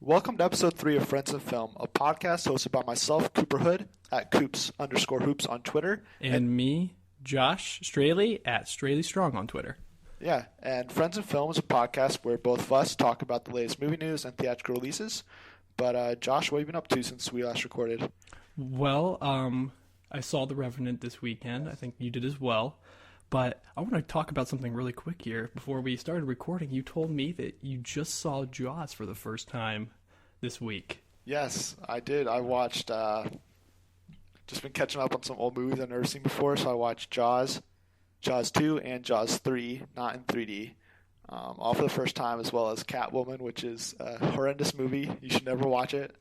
Welcome to episode 3 of Friends of Film, a podcast hosted by myself, Cooper Hood, at Coops_Hoops on Twitter. And me, Josh Straley, at Straley Strong on Twitter. Yeah, and Friends of Film is a podcast where both of us talk about the latest movie news and theatrical releases. But Josh, what have you been up to since we last recorded? Well, I saw The Revenant this weekend. I think you did as well. But I want to talk about something really quick here. Before we started recording, you told me that you just saw Jaws for the first time this week. Yes, I did. I watched, just been catching up on some old movies I've never seen before, so I watched Jaws, Jaws 2, and Jaws 3, not in 3D, all for the first time, as well as Catwoman, which is a horrendous movie. You should never watch it.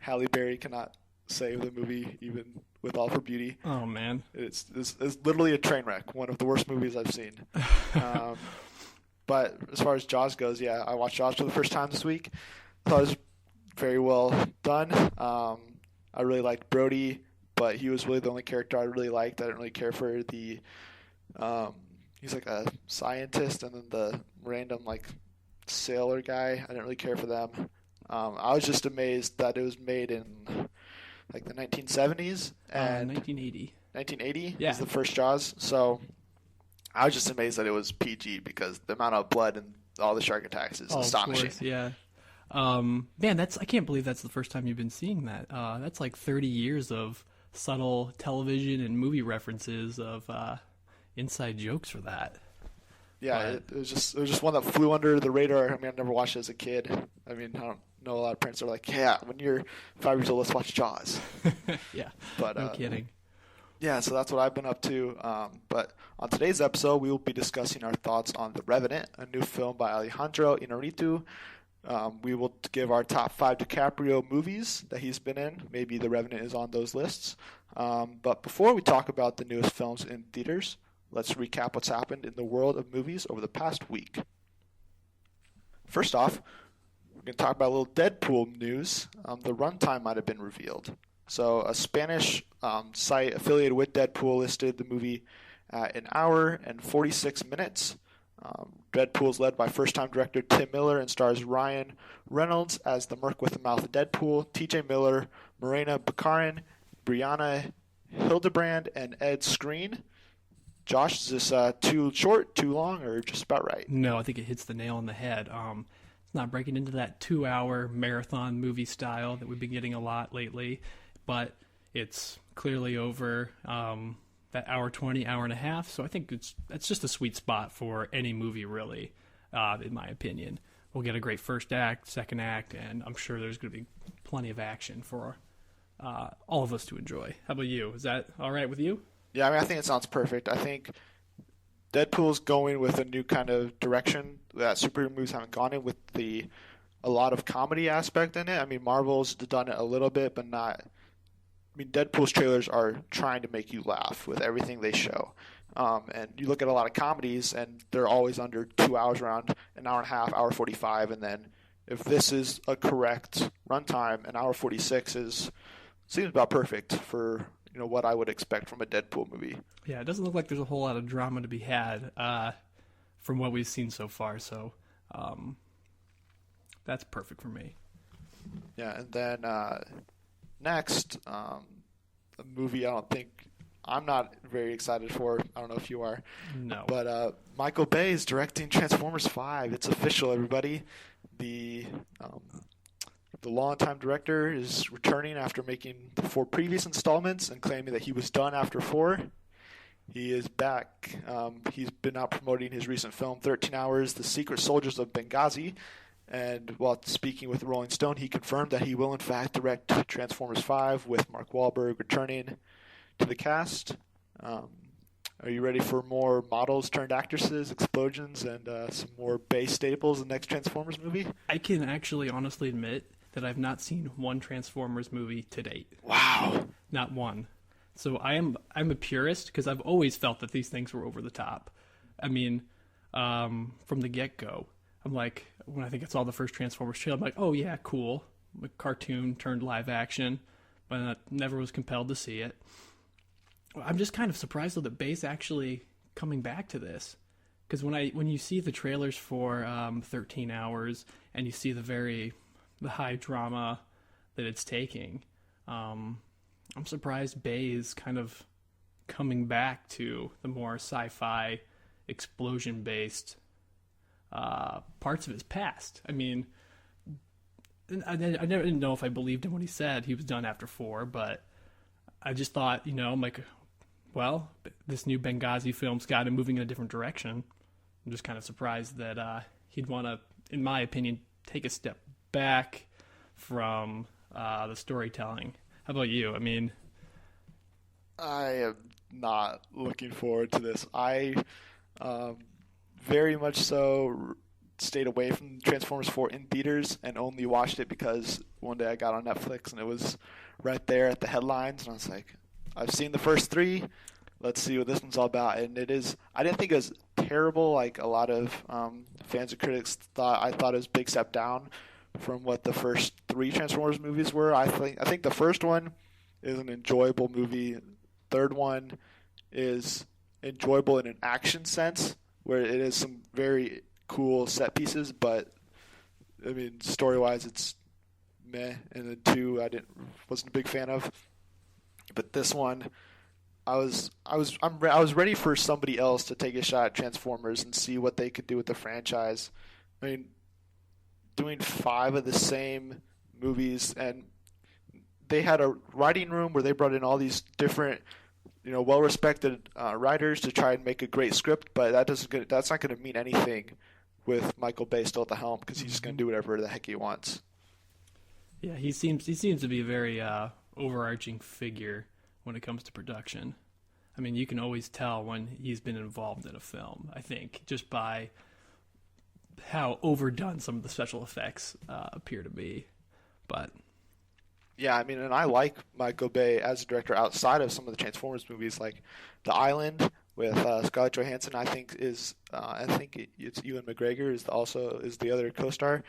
Halle Berry cannot save the movie, even with all of her beauty. Oh, man. It's literally a train wreck, one of the worst movies I've seen. But as far as Jaws goes, yeah, I watched Jaws for the first time this week. I thought it was very well done. I really liked Brody, but he was really the only character I really liked. I didn't really care for the he's like a scientist, and then the random like sailor guy. I didn't really care for them. I was just amazed that it was made in like the 1970s and 1980. 1980 Yeah. is the first Jaws. So I was just amazed that it was PG because the amount of blood and all the shark attacks is astonishing. Of course, yeah. Man, I can't believe that's the first time you've been seeing that. That's like 30 years of subtle television and movie references of inside jokes for that. Yeah, it was just one that flew under the radar. I mean, I never watched it as a kid. I mean, I don't know a lot of parents are like, yeah, when you're 5 years old, let's watch Jaws. Yeah, but no kidding. Yeah, so that's what I've been up to. But on today's episode, we will be discussing our thoughts on The Revenant, a new film by Alejandro Inarritu. We will give our top 5 DiCaprio movies that he's been in. Maybe The Revenant is on those lists. But before we talk about the newest films in theaters, let's recap what's happened in the world of movies over the past week. First off, we're going to talk about a little Deadpool news. The runtime might have been revealed. So a Spanish site affiliated with Deadpool listed the movie at an hour and 46 minutes. Deadpool is led by first-time director Tim Miller and stars Ryan Reynolds as the Merc with the Mouth Deadpool, T.J. Miller, Morena Baccarin, Brianna Hildebrand, and Ed Skrein. Josh, is this too short, too long, or just about right? No, I think it hits the nail on the head. It's not breaking into that 2-hour marathon movie style that we've been getting a lot lately, but it's clearly over that hour 20, hour and a half. So I think that's just a sweet spot for any movie, really, in my opinion. We'll get a great first act, second act, and I'm sure there's going to be plenty of action for all of us to enjoy. How about you? Is that all right with you? Yeah, I mean, I think it sounds perfect. I think Deadpool's going with a new kind of direction that superhero movies haven't gone in, with a lot of comedy aspect in it. I mean, Marvel's done it a little bit, but not. I mean, Deadpool's trailers are trying to make you laugh with everything they show. And you look at a lot of comedies, and they're always under 2 hours, around an hour and a half, hour 45. And then if this is a correct runtime, an hour 46 seems about perfect for what I would expect from a Deadpool movie. Yeah, it doesn't look like there's a whole lot of drama to be had from what we've seen so far. So that's perfect for me. Yeah, and then next, a movie I'm not very excited for. I don't know if you are. No. But Michael Bay is directing Transformers 5. It's official, everybody. The longtime director is returning after making the 4 previous installments and claiming that he was done after 4. He is back. He's been out promoting his recent film, 13 Hours, The Secret Soldiers of Benghazi. And while speaking with Rolling Stone, he confirmed that he will, in fact, direct Transformers 5 with Mark Wahlberg returning to the cast. Are you ready for more models turned actresses, explosions, and some more Bay staples in the next Transformers movie? I can actually honestly admit that I've not seen one Transformers movie to date. Wow. Not one. So I'm a purist because I've always felt that these things were over the top. I mean, from the get-go, I'm like, when I think it's all the first Transformers trailer, I'm like, oh yeah, cool. A cartoon turned live action, but I never was compelled to see it. I'm just kind of surprised though that Bay's actually coming back to this. Because when you see the trailers for 13 Hours and you see the very the high drama that it's taking. I'm surprised Bay is kind of coming back to the more sci-fi, explosion-based parts of his past. I mean, I never didn't know if I believed him when he said he was done after 4, but I just thought, I'm like, well, this new Benghazi film's got him moving in a different direction. I'm just kind of surprised that he'd want to, in my opinion, take a step back from the storytelling. How about you? I mean, I am not looking forward to this. I very much so stayed away from Transformers 4 in theaters and only watched it because one day I got on Netflix and it was right there at the headlines, and I was like, I've seen the first 3. Let's see what this one's all about. And it is. I didn't think it was terrible. Like a lot of fans and critics thought. I thought it was a big step down from what the first 3 Transformers movies were. I think the first one is an enjoyable movie. Third one is enjoyable in an action sense, where it is some very cool set pieces. But I mean, story wise, it's meh. And the 2 wasn't a big fan of. But this one, I was ready for somebody else to take a shot at Transformers and see what they could do with the franchise. I mean, doing 5 of the same movies, and they had a writing room where they brought in all these different, well-respected writers to try and make a great script, but that's not going to mean anything with Michael Bay still at the helm, because he's just going to do whatever the heck he wants. Yeah, he seems to be a very overarching figure when it comes to production. I mean, you can always tell when he's been involved in a film, I think, just by how overdone some of the special effects appear to be. But yeah, I mean, and I like Michael Bay as a director outside of some of the Transformers movies, like The Island with Scarlett Johansson. I think it's Ewan McGregor is the other co-star.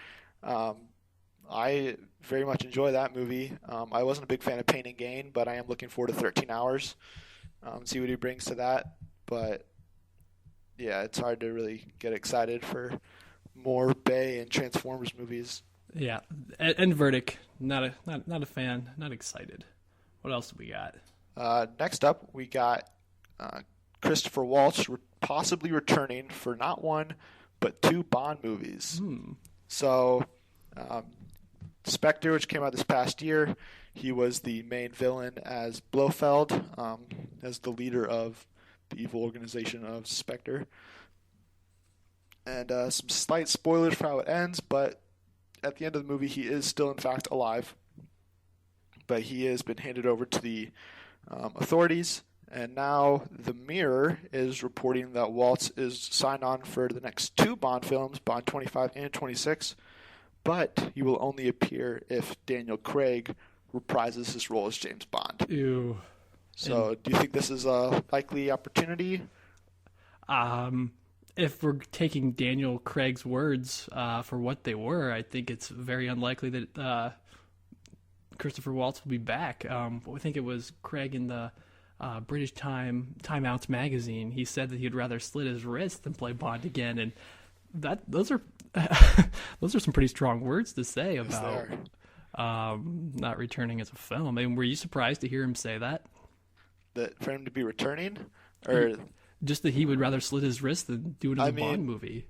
I very much enjoy that movie. I wasn't a big fan of Pain and Gain, but I am looking forward to 13 Hours, see what he brings to that. But yeah, it's hard to really get excited for more Bay and Transformers movies. yeah, and Verdict, not a fan, not excited. What else do we got? Next up, we got Christopher Waltz possibly returning for not 1, but 2 Bond movies. So, Spectre, which came out this past year, he was the main villain as Blofeld, as the leader of the evil organization of Spectre. And some slight spoilers for how it ends, but at the end of the movie, he is still, in fact, alive. But he has been handed over to the authorities, and now the Mirror is reporting that Waltz is signed on for the next 2 Bond films, Bond 25 and 26, but he will only appear if Daniel Craig reprises his role as James Bond. Ew. So, do you think this is a likely opportunity? If we're taking Daniel Craig's words for what they were, I think it's very unlikely that Christopher Waltz will be back. I think it was Craig in the British Time Outs magazine. He said that he'd rather slit his wrist than play Bond again, and those are those are some pretty strong words to say about not returning as a film. I mean, were you surprised to hear him say that? That for him to be returning, or just that he would rather slit his wrist than do it in a Bond movie?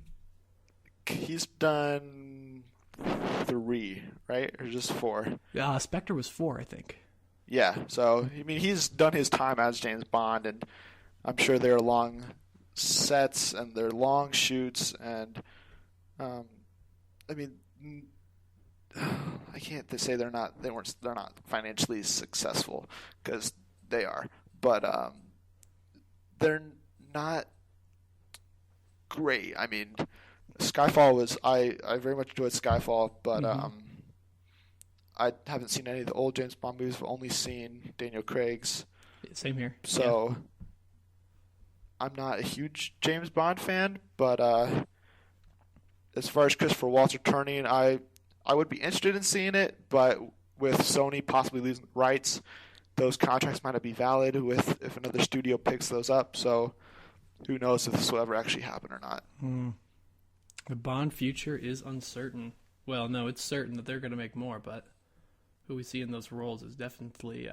He's done 3, right, or just 4? Spectre was 4, I think. Yeah, so I mean, he's done his time as James Bond, and I'm sure they're long sets and they're long shoots, and I mean, I can't say they're not financially successful, because they are, but they're not great. I mean, Skyfall was I very much enjoyed Skyfall, but I haven't seen any of the old James Bond movies. I've only seen Daniel Craig's. Same here. So I'm not a huge James Bond fan, but as far as Christopher Waltz returning, I would be interested in seeing it, but with Sony possibly losing rights, those contracts might not be valid if another studio picks those up. So who knows if this will ever actually happen or not. The Bond future is uncertain. Well, no, it's certain that they're going to make more, but who we see in those roles is definitely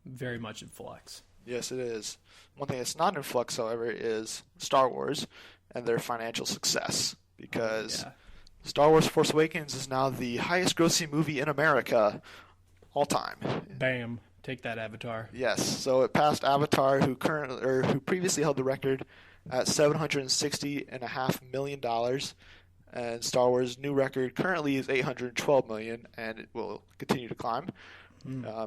very much in flux. Yes, it is. One thing that's not in flux, however, is Star Wars and their financial success, because Yeah. Star Wars Force Awakens is now the highest grossing movie in America all time. Bam. Take that, Avatar. Yes, so it passed Avatar, who previously held the record at $760.5 million, and Star Wars' new record currently is $812 million, and it will continue to climb,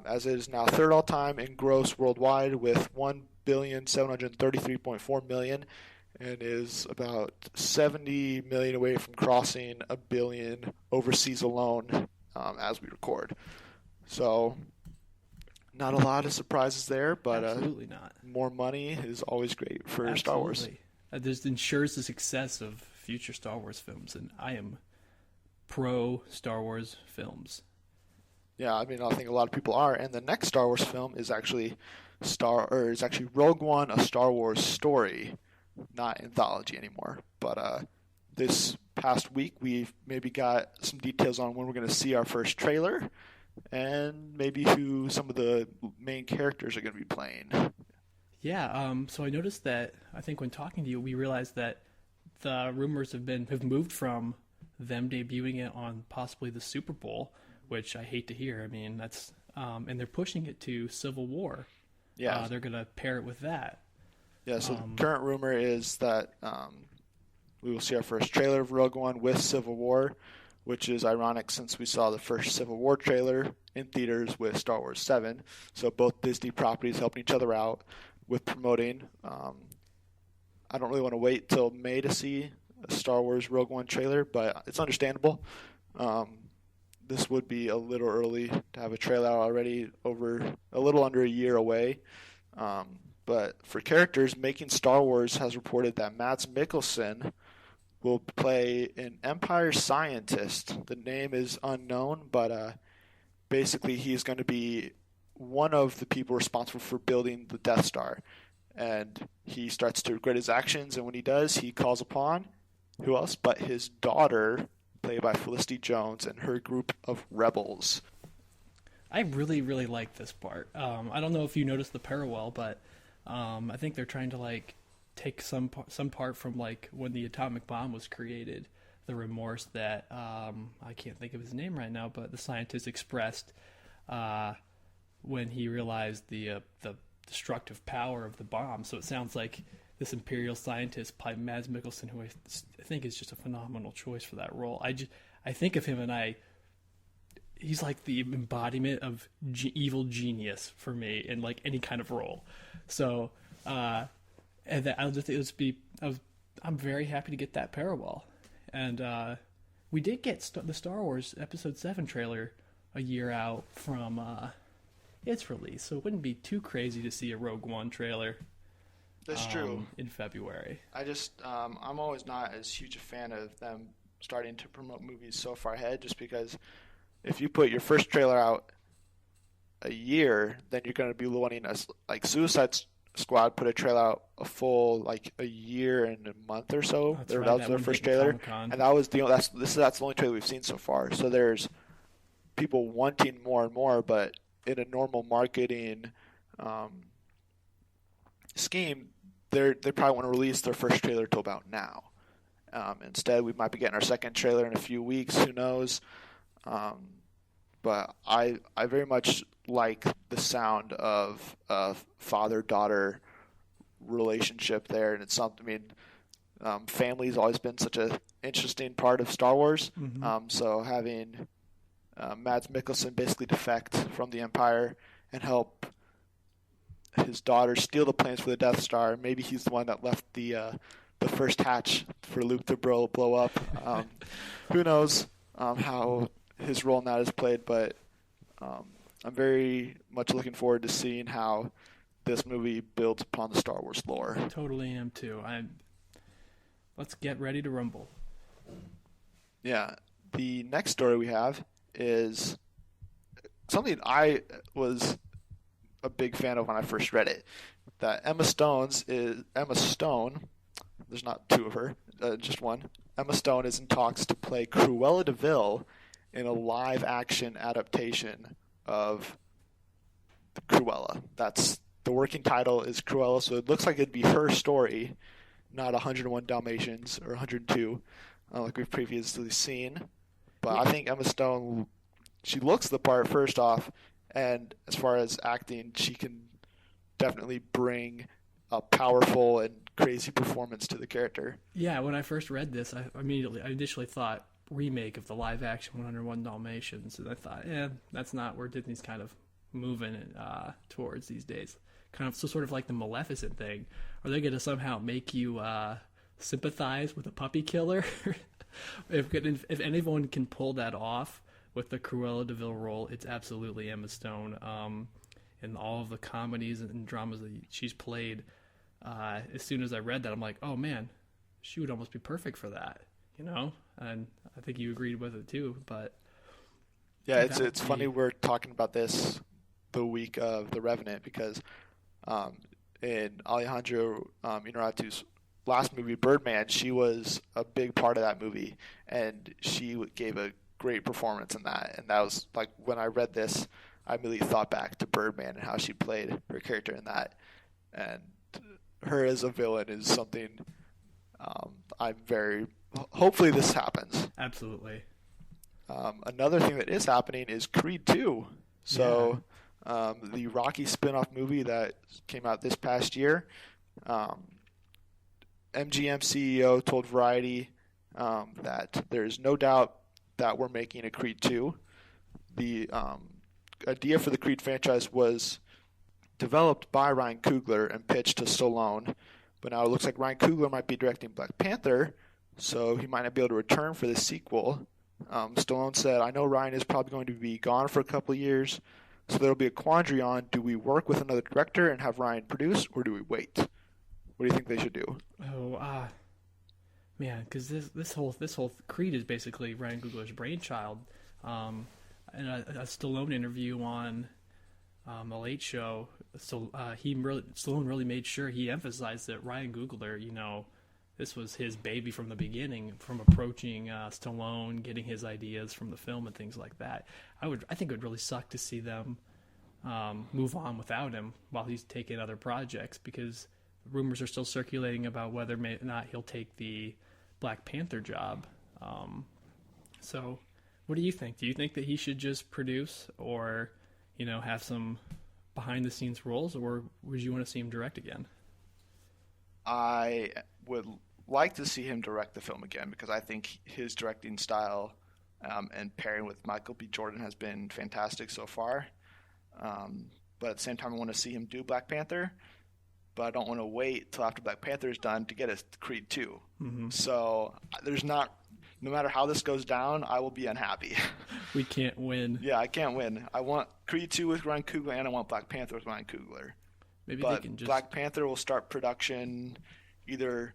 as it is now third all time in gross worldwide with $1,733.4 million, and is about 70 million away from crossing a billion overseas alone, as we record. So, not a lot of surprises there, but Absolutely not. more money is always great for Star Wars. Absolutely. This ensures the success of future Star Wars films, and I am pro Star Wars films. Yeah, I mean, I think a lot of people are, and the next Star Wars film is actually Rogue One, a Star Wars story, not anthology anymore. But this past week, we've maybe got some details on when we're going to see our first trailer, and maybe who some of the main characters are going to be playing. Yeah, so I noticed that, I think when talking to you, we realized that the rumors have moved from them debuting it on possibly the Super Bowl, which I hate to hear. I mean, that's and they're pushing it to Civil War. Yeah, They're going to pair it with that. yeah. So the current rumor is that we will see our first trailer of Rogue One with Civil War, which is ironic since we saw the first Civil War trailer in theaters with Star Wars 7. So both Disney properties helping each other out with promoting. I don't really want to wait till May to see a Star Wars Rogue One trailer, but it's understandable. This would be a little early to have a trailer already, over a little under a year away. But for characters, Making Star Wars has reported that Mads Mikkelsen will play an Empire scientist. The name is unknown, but basically he's going to be one of the people responsible for building the Death Star. And he starts to regret his actions, and when he does, he calls upon who else but his daughter, played by Felicity Jones, and her group of rebels. I really, really like this part. I don't know if you noticed the parallel, but I think they're trying to like take some part from like when the atomic bomb was created, the remorse that I can't think of his name right now, but the scientist expressed when he realized the destructive power of the bomb. So it sounds like this Imperial scientist, Mads Mikkelsen, who I think is just a phenomenal choice for that role. I think of him and he's like the embodiment of evil genius for me in like any kind of role. So, and that I'm very happy to get that parallel. And we did get the Star Wars Episode 7 trailer a year out from its release, so it wouldn't be too crazy to see a Rogue One trailer. That's true. In February. I'm always not as huge a fan of them starting to promote movies so far ahead, just because if you put your first trailer out a year, then you're going to be wanting us, like Suicide Squad put a trailer out a full like a year and a month or so. That's that right, was their first trailer, Comic-Con. and that was that's the only trailer we've seen so far. So there's people wanting more and more, but in a normal marketing scheme, they probably want to release their first trailer till about now. Instead, we might be getting our second trailer in a few weeks. Who knows? But I very much like the sound of a father-daughter relationship there, and it's something. I mean, family's always been such an interesting part of Star Wars. Mm-hmm. So having Mads Mikkelsen basically defect from the Empire and help his daughter steal the plans for the Death Star. Maybe he's the one that left the first hatch for Luke to blow up. Who knows how his role in that is played, but I'm very much looking forward to seeing how this movie builds upon the Star Wars lore. Totally am too. Let's get ready to rumble. Yeah. The next story we have is something I was a big fan of when I first read it. That Emma Stone, there's not two of her, just one, Emma Stone is in talks to play Cruella de Vil in a live-action adaptation of Cruella. That's the working title is Cruella, so it looks like it'd be her story, not 101 Dalmatians or 102, like we've previously seen. But I think Emma Stone, she looks the part first off, and as far as acting, she can definitely bring a powerful and crazy performance to the character. Yeah, when I first read this, I initially thought remake of the live action 101 Dalmatians, and I thought, that's not where Disney's kind of moving towards these days. Kind of sort of like the Maleficent thing. Are they going to somehow make you sympathize with a puppy killer? if anyone can pull that off with the Cruella de Vil role, it's absolutely Emma Stone. In all of the comedies and dramas that she's played, as soon as I read that, I'm like, oh man, she would almost be perfect for that, And I think you agreed with it too. But yeah, it's funny we're talking about this the week of The Revenant because in Alejandro Inarritu's last movie, Birdman, she was a big part of that movie, and she gave a great performance in that. And that was like when I read this, I immediately thought back to Birdman and how she played her character in that. And her as a villain is something hopefully this happens. Absolutely. Another thing that is happening is Creed 2. So the Rocky spin-off movie that came out this past year, MGM CEO told Variety that there's no doubt that we're making a Creed 2. The idea for the Creed franchise was developed by Ryan Coogler and pitched to Stallone, but now it looks like Ryan Coogler might be directing Black Panther, so he might not be able to return for the sequel. Stallone said, I know Ryan is probably going to be gone for a couple of years, so there'll be a quandary on, do we work with another director and have Ryan produce, or do we wait? What do you think they should do? Man, because this whole Creed is basically Ryan Coogler's brainchild. In a Stallone interview on The Late Show, Stallone really made sure he emphasized that Ryan Coogler, this was his baby from the beginning, from approaching Stallone, getting his ideas from the film and things like that. I think it would really suck to see them move on without him while he's taking other projects, because rumors are still circulating about whether or not he'll take the Black Panther job. So what do you think? Do you think that he should just produce or, have some behind-the-scenes roles, or would you want to see him direct again? I would like to see him direct the film again because I think his directing style and pairing with Michael B. Jordan has been fantastic so far. But at the same time, I want to see him do Black Panther, but I don't want to wait till after Black Panther is done to get a Creed 2. Mm-hmm. So no matter how this goes down, I will be unhappy. We can't win. Yeah, I can't win. I want Creed 2 with Ryan Coogler, and I want Black Panther with Ryan Coogler. Maybe but they can just... Black Panther will start production either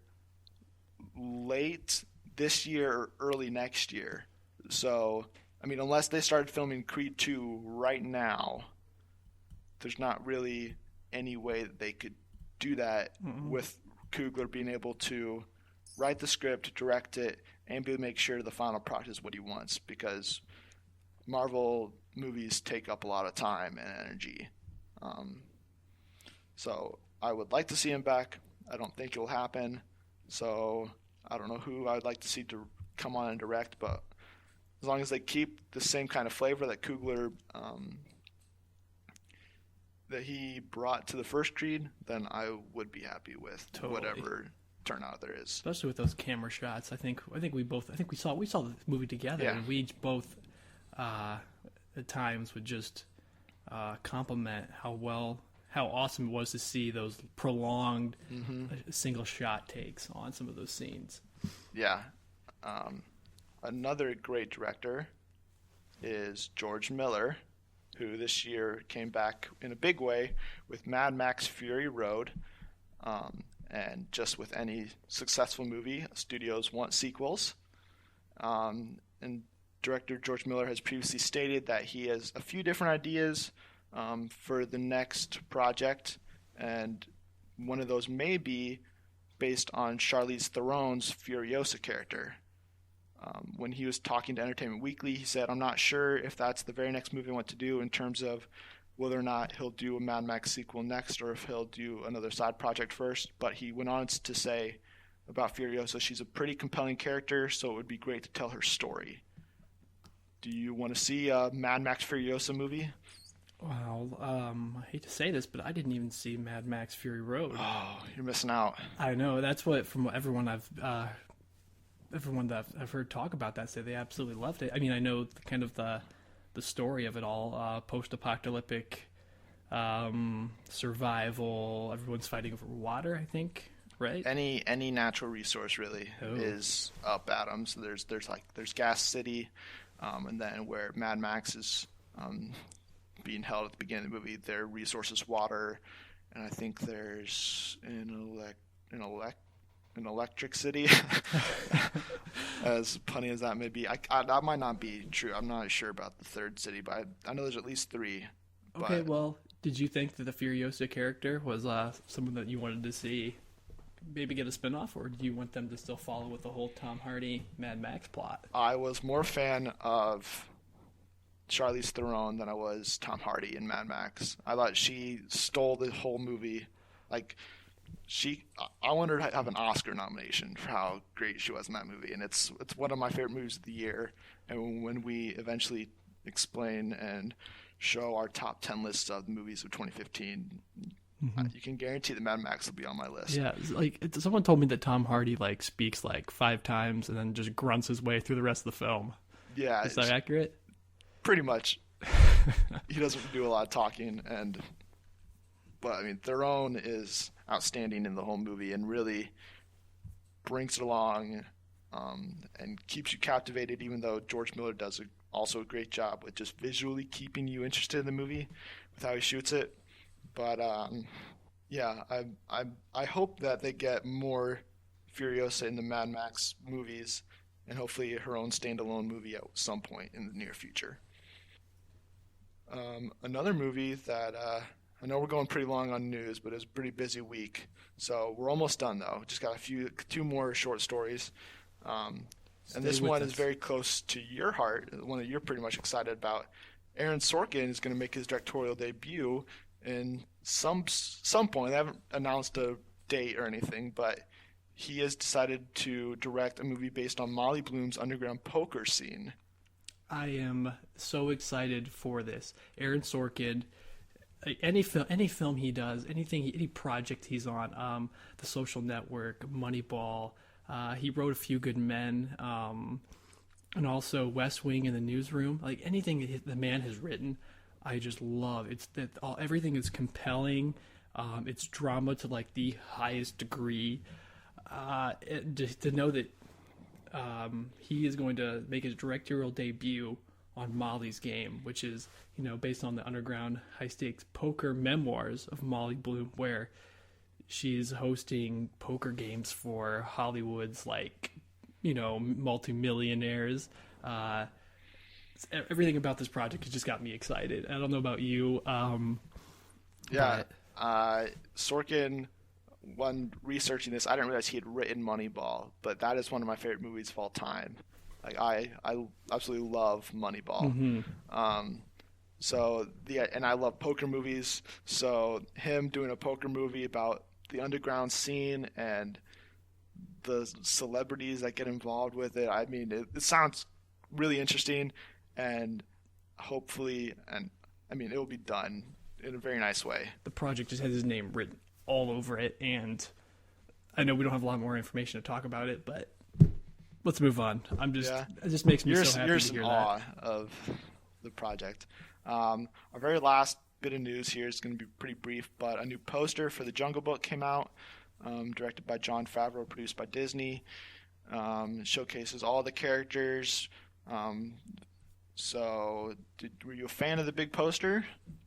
late this year or early next year. So, unless they started filming Creed 2 right now, there's not really any way that they could do that with Coogler being able to write the script, direct it, and be able to make sure the final product is what he wants, because Marvel movies take up a lot of time and energy. So I would like to see him back. I don't think it'll happen. So I don't know who I would like to see to come on and direct, but as long as they keep the same kind of flavor that Coogler that he brought to the first Creed, then I would be happy with whatever turnout there is. Especially with those camera shots. I think we saw the movie together, and we each both at times would just compliment how awesome it was to see those prolonged single shot takes on some of those scenes. Yeah. Another great director is George Miller, who this year came back in a big way with Mad Max Fury Road. And just with any successful movie, studios want sequels. And director George Miller has previously stated that he has a few different ideas for the next project, and one of those may be based on Charlize Theron's Furiosa character. When he was talking to Entertainment Weekly, he said, "I'm not sure if that's the very next movie I want to do in terms of whether or not he'll do a Mad Max sequel next or if he'll do another side project first." But he went on to say about Furiosa, she's a pretty compelling character, so it would be great to tell her story. Do you want to see a Mad Max Furiosa movie? Well, I hate to say this, but I didn't even see Mad Max Fury Road. Oh, you're missing out. I know. That's what, from everyone that I've heard talk about that, say they absolutely loved it. I mean, I know kind of the story of it all, post-apocalyptic survival. Everyone's fighting over water, I think, right? Any natural resource really is up Adams. There's Gas City, and then where Mad Max is being held at the beginning of the movie, their resource is water, and I think there's an electric city. As punny as that may be, that might not be true. I'm not sure about the third city, but I know there's at least 3. Okay, well, did you think that the Furiosa character was someone that you wanted to see maybe get a spinoff, or do you want them to still follow with the whole Tom Hardy Mad Max plot? I was more a fan of Charlize Theron than I was Tom Hardy in Mad Max. I thought she stole the whole movie. Like, I wanted her to have an Oscar nomination for how great she was in that movie, and it's one of my favorite movies of the year. And when we eventually explain and show our top 10 lists of the movies of 2015, you can guarantee that Mad Max will be on my list. Yeah, someone told me that Tom Hardy speaks 5 times and then just grunts his way through the rest of the film. Yeah, is that accurate? Pretty much. He doesn't do a lot of talking, but I mean, Theron is outstanding in the whole movie and really brings it along and keeps you captivated, even though George Miller does also a great job with just visually keeping you interested in the movie with how he shoots it. But yeah, I hope that they get more Furiosa in the Mad Max movies, and hopefully her own standalone movie at some point in the near future. Another movie that I know we're going pretty long on news, but it was a pretty busy week, so we're almost done though. Just got 2 more short stories, and this one is very close to your heart, one that you're pretty much excited about. Aaron Sorkin is going to make his directorial debut in some point. They haven't announced a date or anything, but he has decided to direct a movie based on Molly Bloom's underground poker scene. I am so excited for this. Aaron Sorkin, any film he does, any project he's on, The Social Network, Moneyball, he wrote A Few Good Men, and also West Wing and The Newsroom. Anything the man has written, I just love. Everything is compelling. It's drama to the highest degree. To know that he is going to make his directorial debut on Molly's Game, which is based on the underground high stakes poker memoirs of Molly Bloom, where she's hosting poker games for Hollywood's multimillionaires. Everything about this project has just got me excited. I don't know about you. Sorkin, when researching this, I didn't realize he had written Moneyball, but that is one of my favorite movies of all time. I absolutely love Moneyball. And I love poker movies. So him doing a poker movie about the underground scene and the celebrities that get involved with it, I mean, it sounds really interesting, and hopefully, it will be done in a very nice way. The project just has his name written all over it, and I know we don't have a lot more information to talk about it, but let's move on. It just makes me so happy to hear that. You're just in awe of the project. Our very last bit of news here is going to be pretty brief, but a new poster for The Jungle Book came out, directed by Jon Favreau, produced by Disney. It showcases all the characters. Were you a fan of the big poster?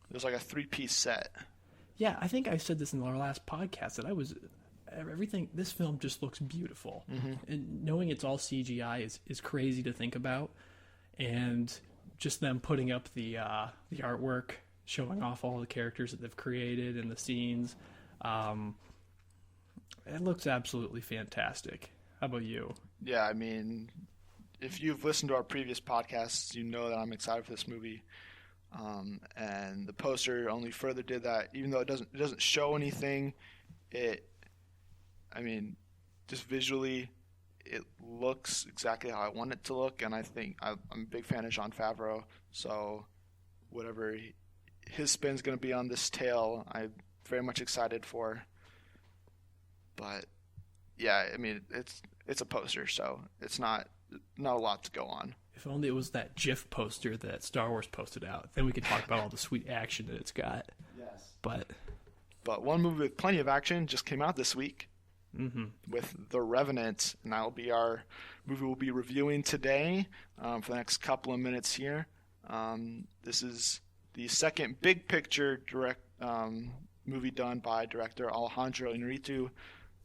It was like a 3-piece set. Yeah, I think I said this in our last podcast that this film just looks beautiful. Mm-hmm. And knowing it's all CGI is crazy to think about. And just them putting up the artwork, showing off all the characters that they've created and the scenes. It looks absolutely fantastic. How about you? Yeah, I mean, if you've listened to our previous podcasts, you know that I'm excited for this movie. And the poster only further did that. Even though it doesn't show anything, just visually, it looks exactly how I want it to look. And I think I'm a big fan of Jon Favreau, so whatever his spin's going to be on this tale, I'm very much excited for. But yeah, I mean, it's a poster, so it's not a lot to go on. If only it was that GIF poster that Star Wars posted out, then we could talk about all the sweet action that it's got. Yes. But one movie with plenty of action just came out this week with The Revenant, and that'll be our movie we'll be reviewing today for the next couple of minutes here. This is the second big picture movie done by director Alejandro Inarritu.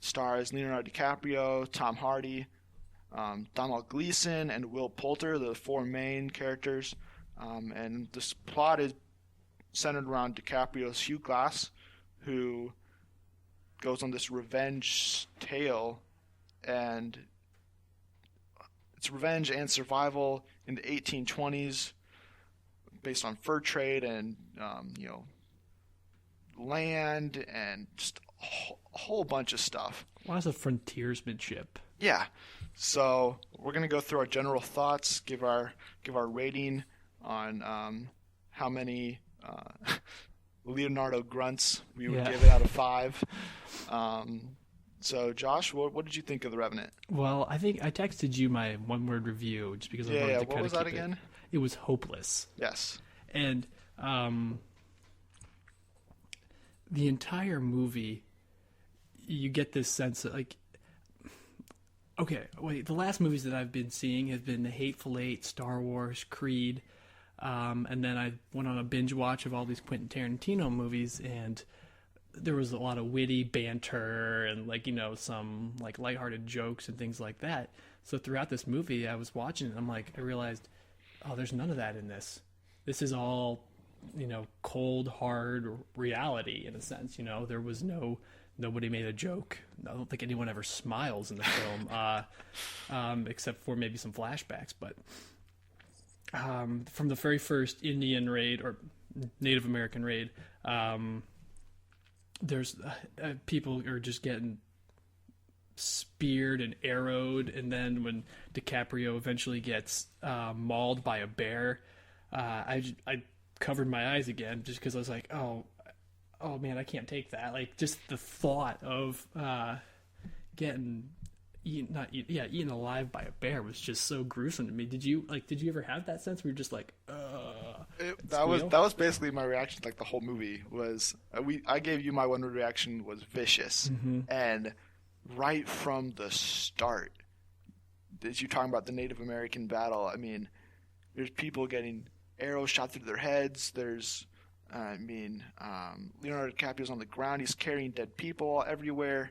Stars Leonardo DiCaprio, Tom Hardy, Donald Gleason, and Will Poulter, the four main characters. And this plot is centered around DiCaprio's Hugh Glass, who goes on this revenge tale, and it's revenge and survival in the 1820s, based on fur trade and land and just a whole bunch of stuff. Lots of frontiersmanship. Yeah. So we're gonna go through our general thoughts, give our rating on how many Leonardo grunts we would give it out of 5. So Josh, what did you think of The Revenant? Well, I think I texted you my one-word review just because I wanted to kind of what was that again? It was hopeless. Yes. And the entire movie, you get this sense of the last movies that I've been seeing have been The Hateful Eight, Star Wars, Creed, and then I went on a binge watch of all these Quentin Tarantino movies, and there was a lot of witty banter and some lighthearted jokes and things like that. So throughout this movie, I was watching it, and I realized, oh, there's none of that in this. This is all, cold, hard reality in a sense. There was nobody made a joke. I don't think anyone ever smiles in the film, except for maybe some flashbacks. But from the very first Indian raid or Native American raid, there's people are just getting speared and arrowed, and then when DiCaprio eventually gets mauled by a bear, I covered my eyes again just because I was like, oh man, I can't take that. Just the thought of getting eaten alive by a bear was just so gruesome to me. Did you ever have that sense where you're just like, that was basically my reaction. The whole movie was, I gave you my one-word reaction was vicious, and right from the start, as you're talking about the Native American battle, I mean, there's people getting arrows shot through their heads. There's Leonardo DiCaprio's on the ground. He's carrying dead people everywhere.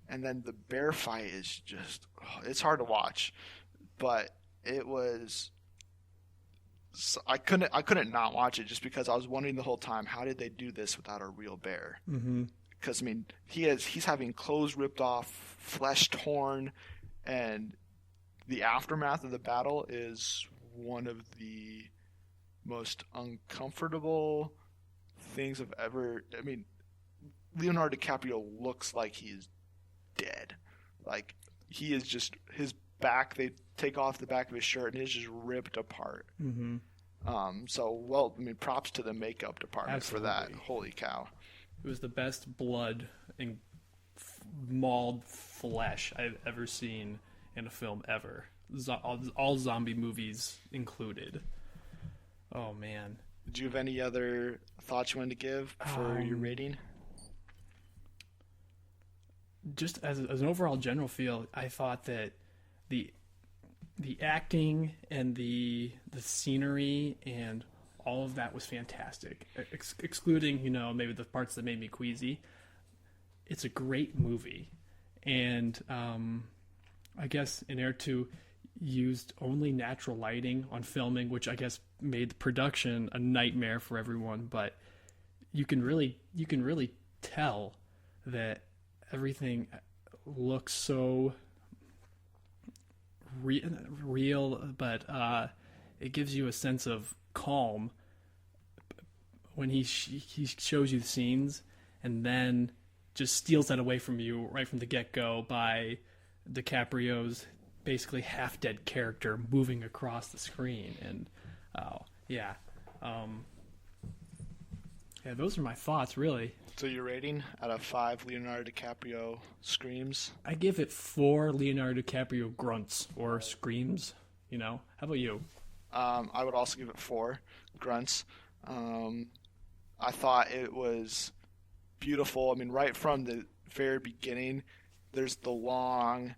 And then the bear fight is just, it's hard to watch. But it was, I couldn't not watch it just because I was wondering the whole time, how did they do this without a real bear? Because, he's having clothes ripped off, flesh torn, and the aftermath of the battle is one of the most uncomfortable things I've ever. Leonardo DiCaprio looks like he's dead. He is just, his back, they take off the back of his shirt and it's just ripped apart. Props to the makeup department for that. Holy cow. It was the best blood and mauled flesh I've ever seen in a film ever. All zombie movies included. Oh man. Did you have any other thoughts you wanted to give for your rating? Just as an overall general feel, I thought that the acting and the scenery and all of that was fantastic. Excluding, maybe the parts that made me queasy. It's a great movie. And I guess Inarritu used only natural lighting on filming, which I guess made the production a nightmare for everyone. But you can really tell that everything looks so real, but it gives you a sense of calm when he shows you the scenes, and then just steals that away from you right from the get-go by DiCaprio's basically half-dead character moving across the screen. And yeah, those are my thoughts, really. So your rating out of 5 Leonardo DiCaprio screams? I give it 4 Leonardo DiCaprio grunts or screams. How about you? I would also give it 4 grunts. I thought it was beautiful. I mean, right from the very beginning, there's the long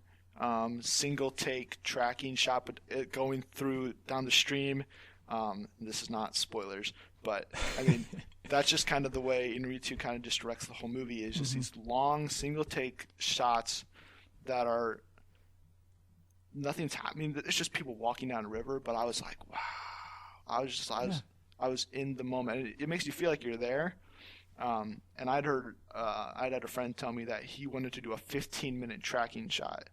single take tracking shot, but it going through down the stream. This is not spoilers, but I mean, that's just kind of the way Inarritu kind of just directs the whole movie. Is just these long single take shots that are nothing's happening. It's just people walking down a river, but I was like, wow. I was in the moment. It makes you feel like you're there. And I'd had a friend tell me that he wanted to do a 15-minute tracking shot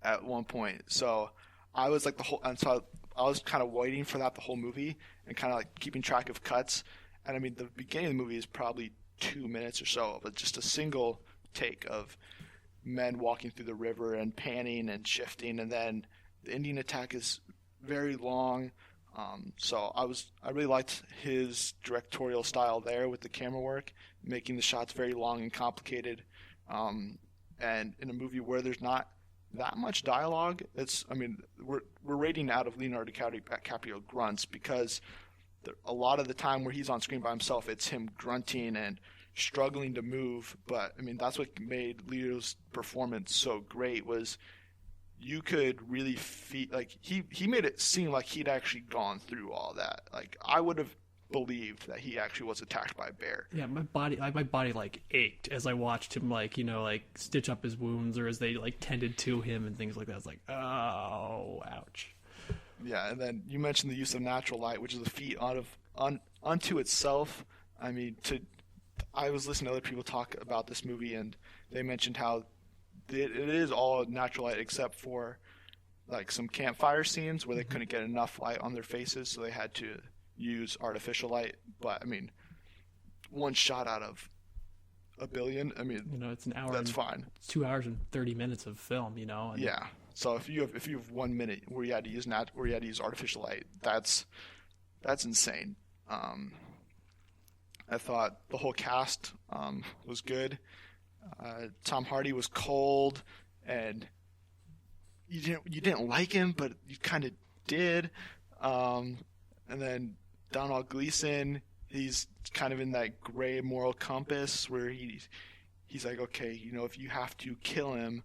at one point. So I was like I was kind of waiting for that the whole movie and kind of like keeping track of cuts. And I mean, the beginning of the movie is probably 2 minutes or so, but just a single take of men walking through the river and panning and shifting, and then the Indian attack is very long. So I really liked his directorial style there with the camera work, making the shots very long and complicated. And in a movie where there's not that much dialogue, we're rating out of Leonardo DiCaprio grunts because a lot of the time where he's on screen by himself, it's him grunting and struggling to move. But I mean, that's what made Leo's performance so great, was you could really feel like he made it seem like he'd actually gone through all that. Like, I would have believed that he actually was attacked by a bear. Yeah, my body ached as I watched him stitch up his wounds, or as they tended to him and things like that. I was like, oh, ouch. Yeah, and then you mentioned the use of natural light, which is a feat unto itself. I mean, I was listening to other people talk about this movie, and they mentioned how it is all natural light except for like some campfire scenes where they couldn't get enough light on their faces, so they had to use artificial light. But I mean, one shot out of a billion. I mean, it's an hour. That's fine. It's 2 hours and 30 minutes of film. And yeah. So if you have 1 minute where you had to use artificial light, that's insane. I thought the whole cast was good. Tom Hardy was cold, and you didn't like him, but you kind of did. And then Donald Gleason, he's kind of in that gray moral compass where he's like, okay, if you have to kill him,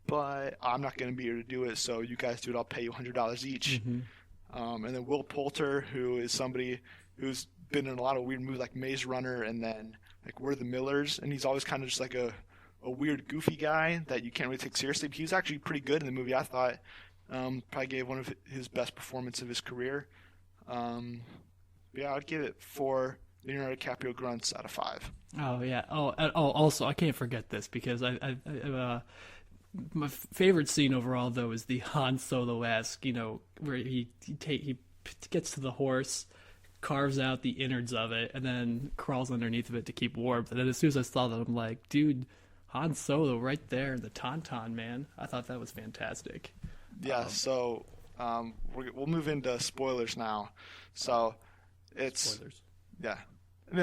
but I'm not going to be here to do it, so you guys do it. I'll pay you $100 each. And then Will Poulter, who is somebody who's been in a lot of weird movies like Maze Runner and then like We're the Millers, and he's always kind of just like a weird, goofy guy that you can't really take seriously. But he was actually pretty good in the movie, I thought. Probably gave one of his best performances of his career. Yeah, I'd give it 4 Leonardo DiCaprio grunts out of 5. Oh yeah. Also, I can't forget this because my favorite scene overall though is the Han Solo-esque, where he gets to the horse, carves out the innards of it, and then crawls underneath of it to keep warmth. And then as soon as I saw that, I'm like, dude, Han Solo right there in the tauntaun, man. I thought that was fantastic. Yeah, so we'll move into spoilers now. So it's Spoilers. Yeah, I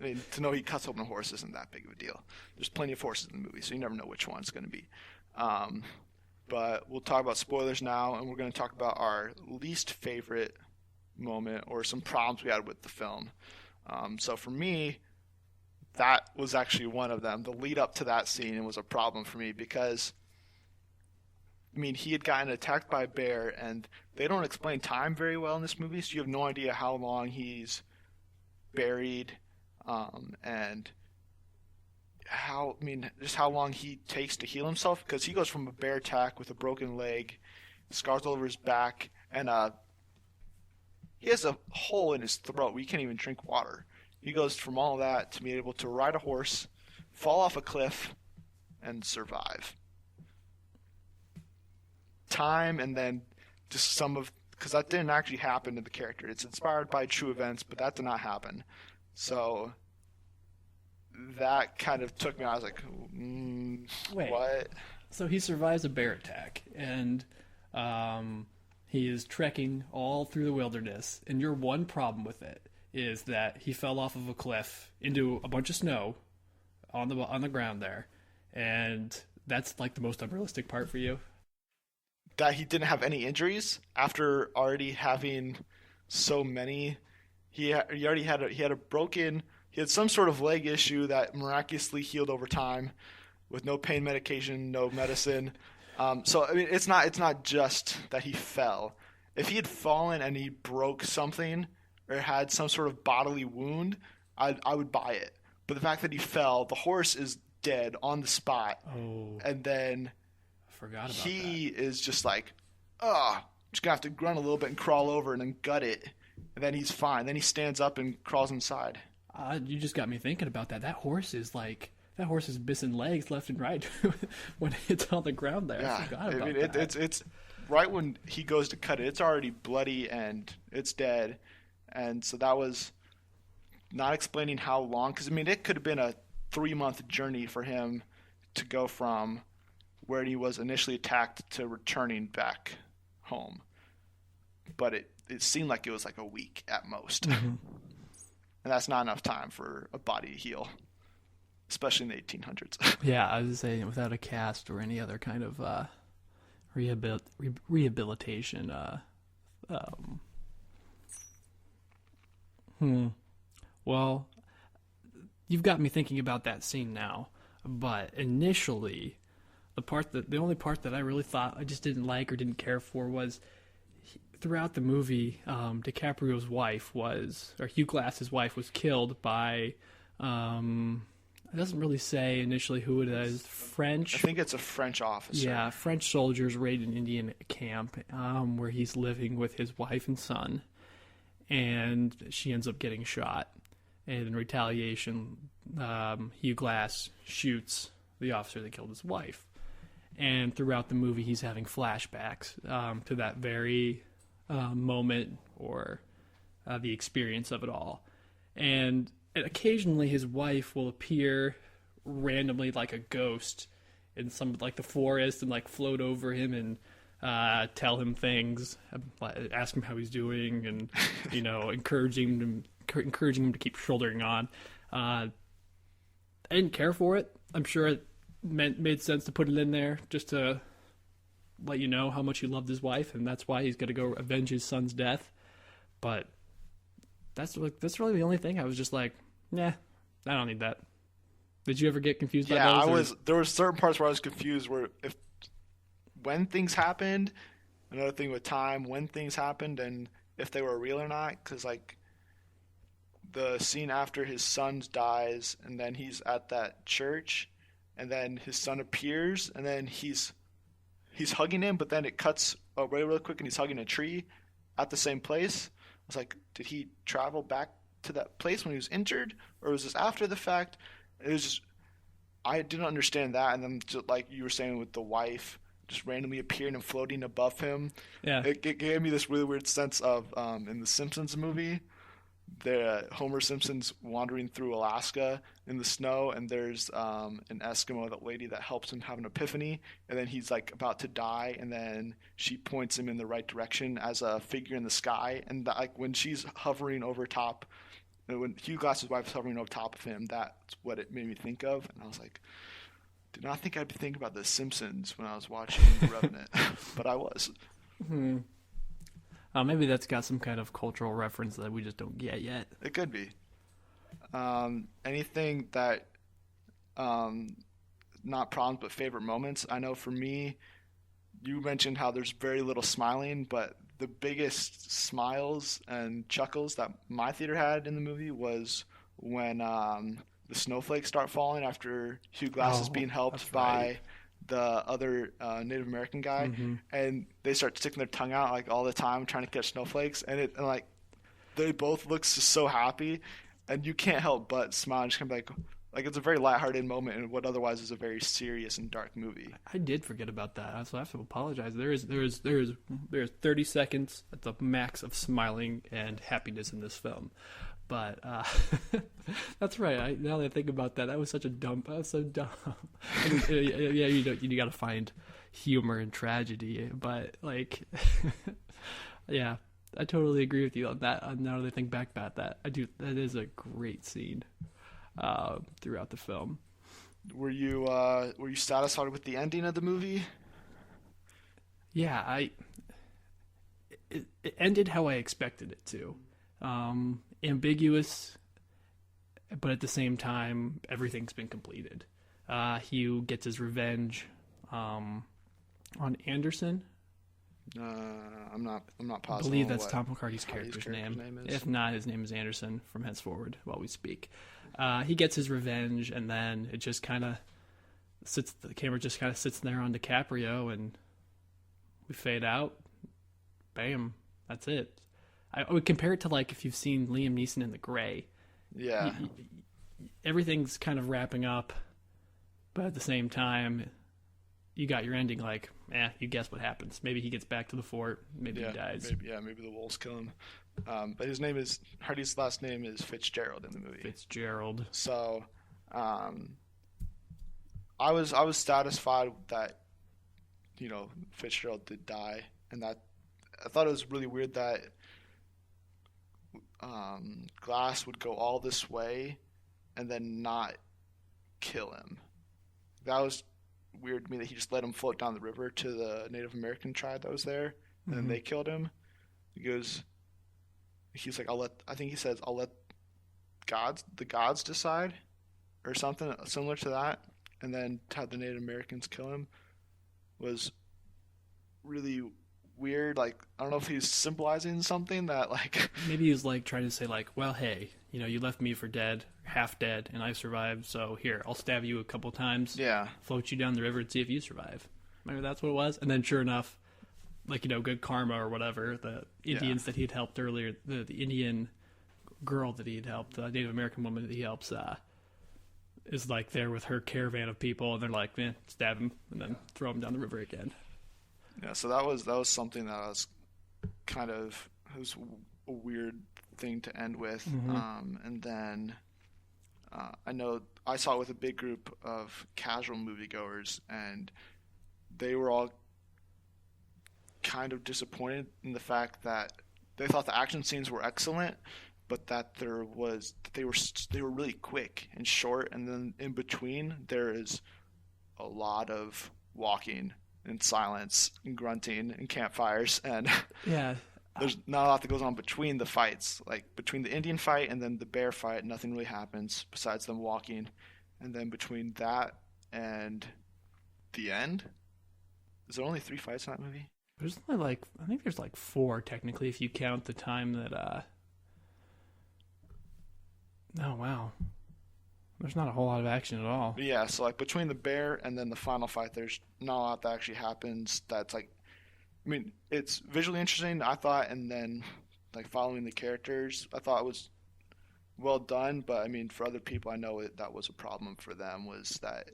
mean to know he cuts open a horse isn't that big of a deal. There's plenty of horses in the movie, so you never know which one it's going to be. But we'll talk about spoilers now, and we're going to talk about our least favorite moment or some problems we had with the film. So for me, that was actually one of them. The lead up to that scene was a problem for me because, I mean, he had gotten attacked by a bear, and they don't explain time very well in this movie, so you have no idea how long he's buried, and just how long he takes to heal himself, because he goes from a bear attack with a broken leg, scars all over his back, and he has a hole in his throat where he can't even drink water. He goes from all that to being able to ride a horse, fall off a cliff, and survive. time and then just some of, because that didn't actually happen to the character. It's inspired by true events, but that did not happen. So that kind of took me. I was like, Wait. what? So he survives a bear attack, and he is trekking all through the wilderness. And your one problem with it is that he fell off of a cliff into a bunch of snow on the ground there, and that's like the most unrealistic part for you. That he didn't have any injuries after already having so many. He already had he had some sort of leg issue that miraculously healed over time with no pain medication, no medicine. So I mean, it's not just that he fell. If he had fallen and he broke something or had some sort of bodily wound, I would buy it. But the fact that he fell, the horse is dead on the spot, and then Forgot about he is just like, I'm just gonna have to grunt a little bit and crawl over and then gut it, and then he's fine. Then he stands up and crawls inside. You just got me thinking about that. That horse is missing legs left and right when it's on the ground there. Yeah, I forgot about that. It's right when he goes to cut it, it's already bloody and it's dead, and so that was not explaining how long. Because I mean, it could have been a 3-month journey for him to go from where he was initially attacked to returning back home, but it seemed like it was like a week at most. And that's not enough time for a body to heal, especially in the 1800s. Yeah, I was saying without a cast or any other kind of rehabilitation. Well, you've got me thinking about that scene now, but initially, the only part that I really thought I just didn't like or didn't care for was throughout the movie, DiCaprio's wife Hugh Glass's wife was killed by, it doesn't really say initially who it is, French. I think it's a French officer. Yeah, French soldiers raid an Indian camp where he's living with his wife and son, and she ends up getting shot. And in retaliation, Hugh Glass shoots the officer that killed his wife. And throughout the movie, he's having flashbacks to that very moment or the experience of it all. And occasionally his wife will appear randomly like a ghost in some like the forest and like float over him and tell him things, ask him how he's doing, and encouraging him to keep shouldering on. I didn't care for it. I'm sure it made sense to put it in there just to let you know how much he loved his wife, and that's why he's going to go avenge his son's death. But that's really the only thing. I was just like, nah, I don't need that. Did you ever get confused by those? Yeah, there were certain parts where I was confused when things happened, another thing with time, when things happened and if they were real or not, because like the scene after his son dies and then he's at that church and then his son appears and then he's hugging him, but then it cuts away real quick and he's hugging a tree at the same place. I was like, did he travel back to that place when he was injured, or was this after the fact? It was just, I didn't understand that. And then just like you were saying with the wife just randomly appearing and floating above him, it gave me this really weird sense of in the Simpsons movie, Homer Simpson's wandering through Alaska in the snow, and there's an Eskimo, that lady that helps him have an epiphany, and then he's like about to die, and then she points him in the right direction as a figure in the sky, and like when she's hovering over top, when Hugh Glass's wife is hovering over top of him, that's what it made me think of, and I was like, did not think I'd be thinking about the Simpsons when I was watching The Revenant, but I was. Maybe that's got some kind of cultural reference that we just don't get yet. It could be. Anything that, not problems, but favorite moments. I know for me, you mentioned how there's very little smiling, but the biggest smiles and chuckles that my theater had in the movie was when the snowflakes start falling after Hugh Glass is being helped by the other Native American guy, and they start sticking their tongue out like all the time trying to catch snowflakes, and like they both look so happy, and you can't help but smile and just kind of be like, Like, it's a very lighthearted moment in what otherwise is a very serious and dark movie. I did forget about that, so I have to apologize. There's 30 seconds at the max of smiling and happiness in this film, but that's right. Now that I think about that, that was such a dumb. That was so dumb. Yeah, you got to find humor in tragedy, but like, yeah, I totally agree with you on that. Now that I think back about that, I do. That is a great scene throughout the film. Were you satisfied with the ending of the movie? Yeah, it ended how I expected it to. Ambiguous, but at the same time, everything's been completed. Hugh gets his revenge on Anderson. I'm not positive. I believe that's Tom Hardy's character's name. If not, his name is Anderson from henceforward while we speak. He gets his revenge, and then it just kind of sits. The camera just kind of sits there on DiCaprio, and we fade out. Bam, that's it. I would compare it to like if you've seen Liam Neeson in The Gray. Yeah. Everything's kind of wrapping up, but at the same time, you got your ending. Like, you guess what happens. Maybe he gets back to the fort. Maybe he dies. Maybe the wolves kill him. But Hardy's last name is Fitzgerald in the movie. Fitzgerald. So, I was satisfied that, Fitzgerald did die, and that I thought it was really weird that Glass would go all this way and then not kill him. That was weird to me that he just let him float down the river to the Native American tribe that was there, and then they killed him. He's like, I'll let the gods decide, or something similar to that, and then have the Native Americans kill him was really weird. Like, I don't know if he's symbolizing something that, like, maybe he's like trying to say like, well, hey, you left me for dead, half dead, and I survived, so here, I'll stab you a couple times, float you down the river and see if you survive. Maybe that's what it was. And then sure enough, like, good karma or whatever, the Indians that he had helped earlier, the Indian girl that he had helped, the Native American woman that he helps, is like there with her caravan of people, and they're like, man, stab him and then throw him down the river again. Yeah, so that was something that was kind of, it was a weird thing to end with. And then I know I saw it with a big group of casual moviegoers, and they were all kind of disappointed in the fact that they thought the action scenes were excellent, but that they were really quick and short, and then in between there is a lot of walking and silence and grunting and campfires, and there's not a lot that goes on between the fights. Like, between the Indian fight and then the bear fight, nothing really happens besides them walking. And then between that and the end, is there only 3 fights in that movie? There's only I think there's 4 technically if you count the time that oh wow, there's not a whole lot of action at all. But yeah, so between the bear and then the final fight, there's not a lot that actually happens. That's it's visually interesting, I thought, and then following the characters, I thought it was well done. But for other people, I know that was a problem for them, was that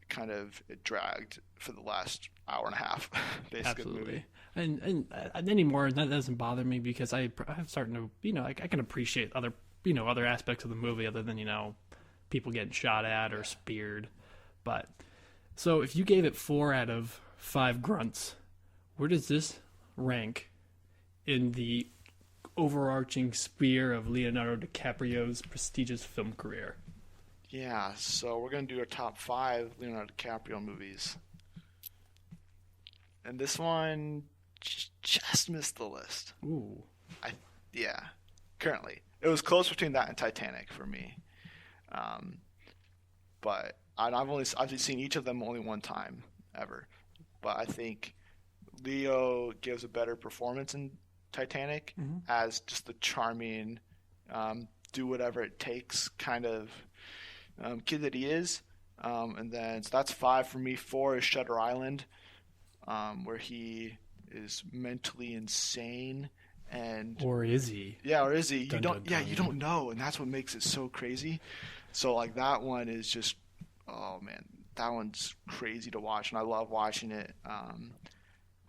it dragged for the last hour and a half, basically. Absolutely. And anymore, that doesn't bother me because I'm starting to, I can appreciate other aspects of the movie other than, people getting shot at or speared. But so if you gave it 4 out of 5 grunts, where does this rank in the overarching sphere of Leonardo DiCaprio's prestigious film career? Yeah, so we're going to do our top 5 Leonardo DiCaprio movies. And this one just missed the list. Ooh. Currently. It was close between that and Titanic for me. But I've seen each of them only one time ever. But I think Leo gives a better performance in Titanic as just the charming, do whatever it takes kind of kid that he is. And then, so that's 5 for me. 4 is Shutter Island, where he is mentally insane. Or is he? Yeah, or is he? You don't know, and that's what makes it so crazy. So like that one is just, oh man, that one's crazy to watch, and I love watching it.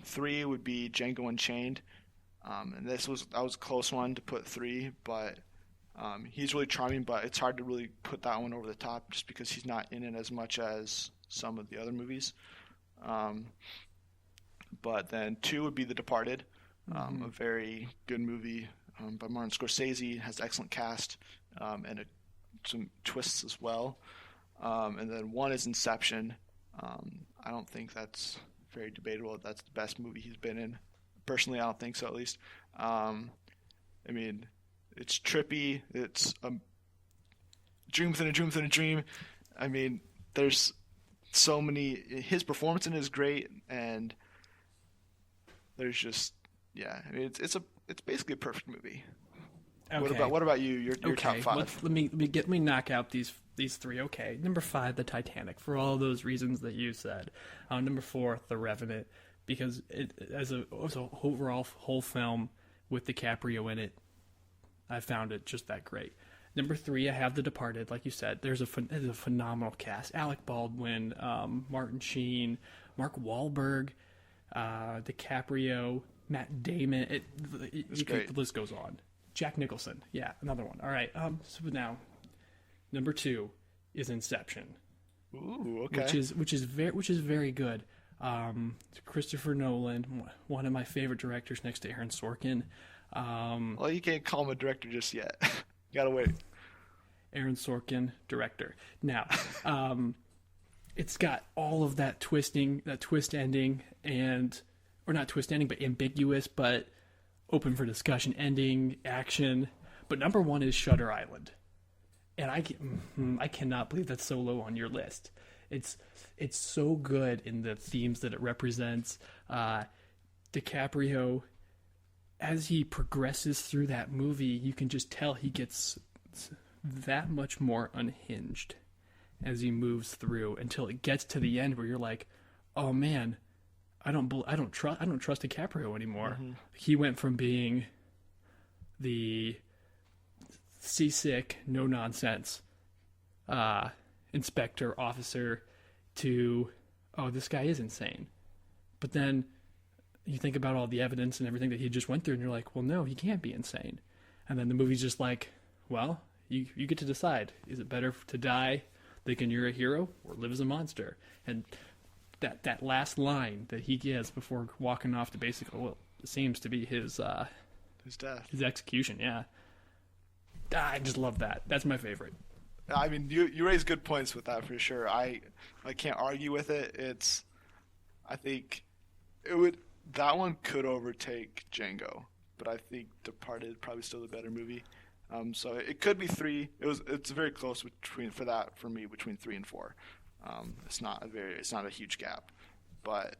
3 would be Django Unchained, and that was a close one to put 3, but he's really charming, but it's hard to really put that one over the top just because he's not in it as much as some of the other movies. But then 2 would be The Departed, a very good movie by Martin Scorsese. Has an excellent cast and some twists as well. And then 1 is Inception. I don't think that's very debatable. That's the best movie he's been in. Personally, I don't think so, at least. I mean, it's trippy. It's a dream within a dream within a dream. I mean, there's so many. His performance in it is great, and there's just, yeah. I mean, it's basically a perfect movie. Okay. What about you? Your top 5. Let me knock out these 3. Okay, number 5, The Titanic, for all those reasons that you said. Number 4, The Revenant, because it as a overall whole film with DiCaprio in it, I found it just that great. Number 3, I have The Departed. Like you said, there's a phenomenal cast: Alec Baldwin, Martin Sheen, Mark Wahlberg, DiCaprio, Matt Damon. The list goes on. Jack Nicholson, yeah, another one. All right, so now number 2 is Inception. Ooh, okay. Which is very good. Christopher Nolan, one of my favorite directors next to Aaron Sorkin. Well, you can't call him a director just yet. You gotta wait. Aaron Sorkin, director. Now, it's got all of that twist ending, or not twist ending, but ambiguous, but open for discussion ending, action. But number 1 is Shutter Island. And I cannot believe that's so low on your list. It's so good in the themes that it represents. DiCaprio, as he progresses through that movie, you can just tell he gets that much more unhinged as he moves through until it gets to the end where you're like, oh man, I don't trust DiCaprio anymore. Mm-hmm. He went from being the seasick, no nonsense inspector officer to, oh, this guy is insane. But then you think about all the evidence and everything that he just went through, and you're like, well, no, he can't be insane. And then the movie's just like, well, you get to decide. Is it better to die thinking you're a hero or live as a monster? And that last line that he gives before walking off to basically, well, it seems to be his death, his execution. Yeah, I just love that. That's my favorite. I mean, you raise good points with that for sure. I can't argue with it. I think that one could overtake Django, but I think Departed probably still the better movie. So it could be 3. It's very close between 3 and 4. It's not a huge gap, but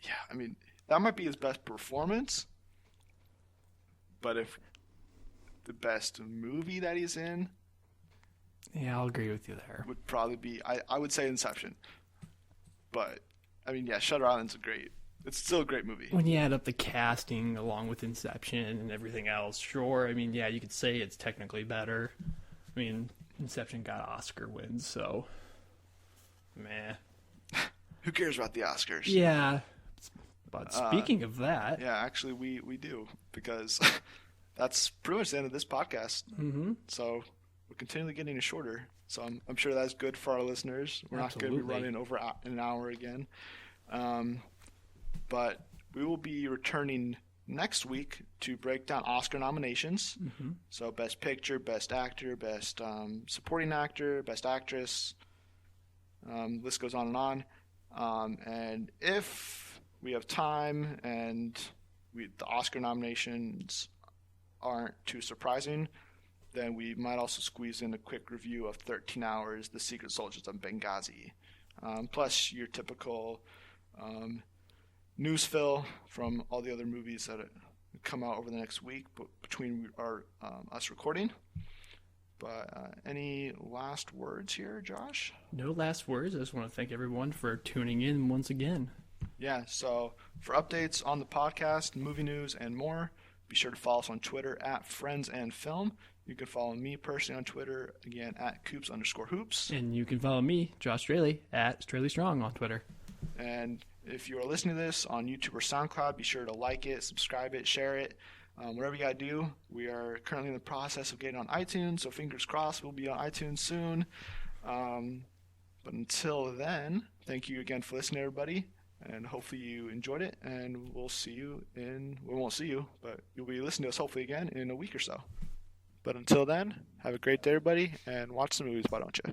yeah, I mean, that might be his best performance, but if the best movie that he's in, yeah, I'll agree with you there, would probably be, I would say Inception, but I mean, yeah, Shutter Island's it's still a great movie. When you add up the casting along with Inception and everything else, sure, I mean, yeah, you could say it's technically better. I mean, Inception got Oscar wins, so meh. Who cares about the Oscars? Yeah. But speaking of that, yeah, actually we do, because that's pretty much the end of this podcast. Mm-hmm. So we're continually getting shorter. So I'm sure that's good for our listeners. We're Absolutely. not going to be running over an hour again. But we will be returning next week to break down Oscar nominations. Mm-hmm. So Best Picture, Best Actor, Best Supporting Actor, Best Actress. List goes on and on. And if we have time and the Oscar nominations aren't too surprising, then we might also squeeze in a quick review of 13 Hours, The Secret Soldiers of Benghazi. Plus your typical news fill from all the other movies that come out over the next week between us recording. But any last words here, Josh? No last words. I just want to thank everyone for tuning in once again. Yeah, so for updates on the podcast, movie news, and more, Be sure to follow us on Twitter at Friends and Film. You can follow me personally on Twitter, again, at Coops_Hoops. And you can follow me, Josh Straley, at Straley Strong on Twitter. And if you are listening to this on YouTube or SoundCloud, be sure to like it, subscribe it, share it. Whatever you got to do. We are currently in the process of getting on iTunes, so fingers crossed we'll be on iTunes soon. But until then, thank you again for listening, everybody. And hopefully you enjoyed it. And we'll see you we won't see you, but you'll be listening to us hopefully again in a week or so. But until then, have a great day, everybody, and watch the movies, why don't you?